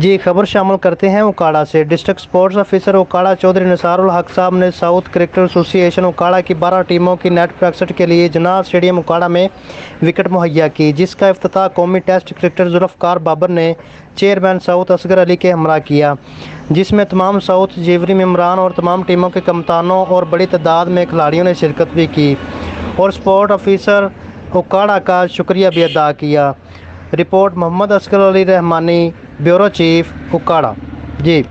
जी खबर शामिल करते हैं ओकाड़ा से। District sports officer Okara Chaudhry Nisarul Haq Sahab ने साउथ क्रिकेट एसोसिएशन ओकाड़ा की 12 टीमों की नेट प्रैक्टिस के लिए जिन्नाह स्टेडियम ओकाड़ा में विकेट मुहैया की, जिसका इफ्तिताह कौमी टेस्ट क्रिकेटर जुल्फ़कार बाबर ने चेयरमैन साउथ असगर अली के हमरा किया, जिसमें तमाम साउथ जेवरी मेम्बरान और तमाम टीमों के कप्तानों और बड़ी तादाद में खिलाड़ियों ने शिरकत भी की और स्पोर्ट ऑफिसर ओकाड़ा का शुक्रिया भी अदा किया। Report Mohammad Asghar Ali Rahmani, bureau chief Okara. जी।